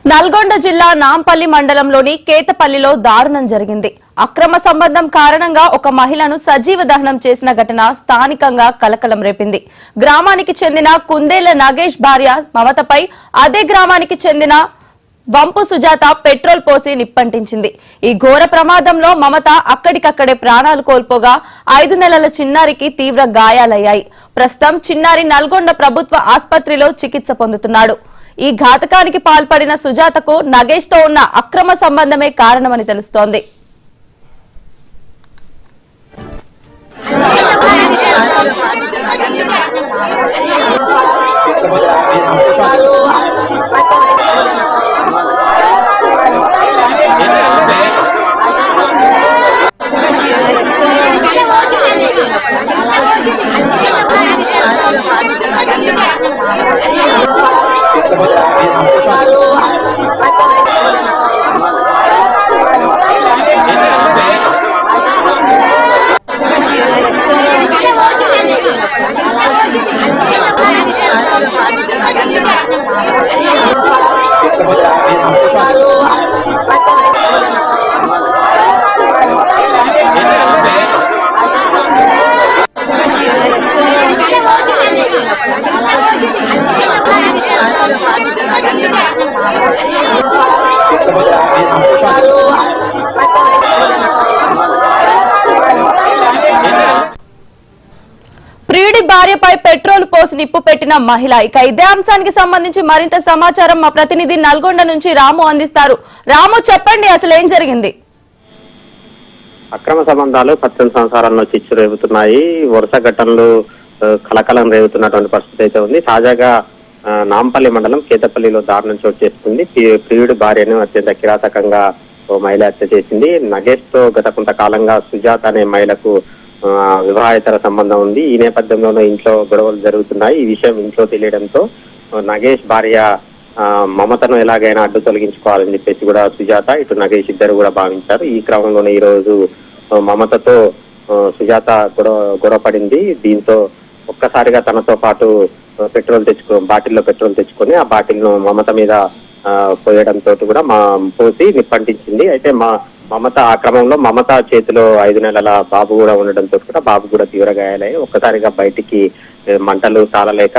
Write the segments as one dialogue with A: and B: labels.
A: నల్గొండ జిల్లా నాంపల్లి మండలంలోని కేతపల్లిలో దారుణం జరిగింది. అక్రమ సంబంధం కారణంగా ఒక మహిళను సజీవ దహనం చేసిన ఘటన స్థానికంగా కలకలం రేపింది. గ్రామానికి చెందిన కుందేళ్ల నాగేష్ భార్య మమతపై అదే గ్రామానికి చెందిన వంపు సుజాత పెట్రోల్ పోసి నిప్పంటించింది. ఈ ఘోర ప్రమాదంలో మమత అక్కడికక్కడే ప్రాణాలు కోల్పోగా 5 నెలల చిన్నారికి తీవ్ర గాయాలయ్యాయి. ప్రస్తుతం చిన్నారి నల్గొండ ప్రభుత్వ ఆసుపత్రిలో చికిత్స పొందుతున్నాడు. ఈ ఘాతకానికి పాల్పడిన సుజాతకు నగేష్ తో ఉన్న అక్రమ సంబంధమే కారణమని తెలుస్తోంది. ప్రియుడి భార్యపై పెట్రోల్ పోసి నిప్పు పెట్టిన మహిళ. ఇక ఇదే అంశానికి సంబంధించి మరింత సమాచారం మా ప్రతినిధి నల్గొండ నుంచి రాము అందిస్తారు. రాము, చెప్పండి, అసలు ఏం జరిగింది?
B: అక్రమ సంబంధాలు పచ్చని సంసారాల్లో చిచ్చు రేగుతున్నాయి. వరుస ఘటనలు కలకలం రేగుతున్నటువంటి పరిస్థితి అయితే ఉంది. తాజాగా నాంపల్లి మండలం కేతపల్లిలో దారుణం చోటు చేసుకుంది. ప్రియుడి భార్యను అత్యంత కిరాతకంగా ఓ మహిళ హత్య చేసింది. నగేష్ తో గత కొంతకాలంగా సుజాత అనే మహిళకు వివాహేతర సంబంధం ఉంది. ఈ నేపథ్యంలోనూ ఇంట్లో గొడవలు జరుగుతున్నాయి. ఈ విషయం ఇంట్లో తెలియడంతో నగేష్ భార్య మమతను ఎలాగైనా అడ్డు తొలగించుకోవాలని చెప్పేసి కూడా సుజాత ఇటు నగేష్ ఇద్దరు కూడా భావించారు. ఈ క్రమంలోనే ఈ రోజు మమతతో సుజాత గొడవ పడింది. దీంతో ఒక్కసారిగా తనతో పాటు బాటిల్లో పెట్రోల్ తెచ్చుకొని ఆ బాటిల్ను మమత మీద పోయడంతో కూడా పోసి నిప్పంటించింది. అయితే మమత ఆ క్రమంలో మమత చేతిలో 5 నెలల బాబు కూడా ఉండడంతో కూడా బాబు కూడా తీవ్ర గాయాలయ్యాయి. ఒక్కసారిగా బయటికి మంటలు తాళలేక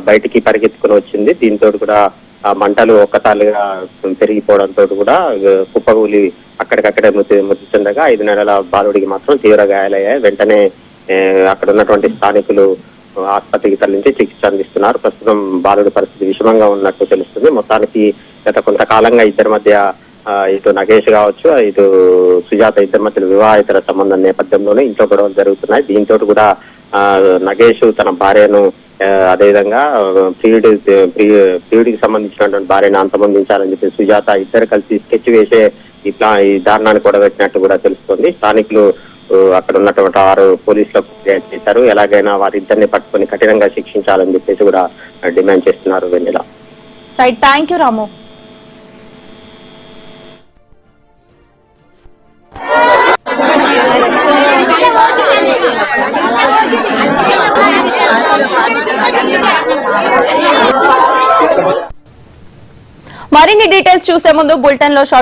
B: బయటికి పరిగెత్తుకుని వచ్చింది. దీంతో కూడా ఆ మంటలు ఒక్కసారిగా పెరిగిపోవడంతో కూడా కుప్పగూలి అక్కడికక్కడే మృతి చెందగా 5 నెలల బాలుడికి మాత్రం తీవ్ర గాయాలయ్యాయి. వెంటనే అక్కడ ఉన్నటువంటి స్థానికులు ఆసుపత్రికి తరలించి చికిత్స అందిస్తున్నారు. ప్రస్తుతం బాలుడి పరిస్థితి విషమంగా ఉన్నట్టు తెలుస్తుంది. మొత్తానికి గత కొంతకాలంగా ఇద్దరి మధ్య ఇటు నగేష్ కావచ్చు, ఇటు సుజాత ఇద్దరి మధ్య వివాహేతర సంబంధం నేపథ్యంలోనే ఇంట్లో గొడవలు జరుగుతున్నాయి. దీంతో కూడా నగేష్ తన భార్యను అదేవిధంగా ప్రియుడికి సంబంధించినటువంటి భార్యను అంతమొందించాలని చెప్పి సుజాత ఇద్దరు కలిసి స్కెచ్ వేసే ఈ దారుణాన్ని కూడబెట్టినట్టు కూడా తెలుస్తుంది. స్థానికులు అక్కడ ఉన్నటువంటి 6 పోలీసులకు ఫిర్యాదు చేశారు. ఎలాగైనా వారిద్దరిని పట్టుకొని కఠినంగా శిక్షించాలని చెప్పేసి కూడా డిమాండ్ చేస్తున్నారు. వెన్నెల.
A: రైట్, థ్యాంక్ యూ రాము. మరిన్ని డీటెయిల్స్ చూసే ముందు బులెటిన్ లో షార్ట్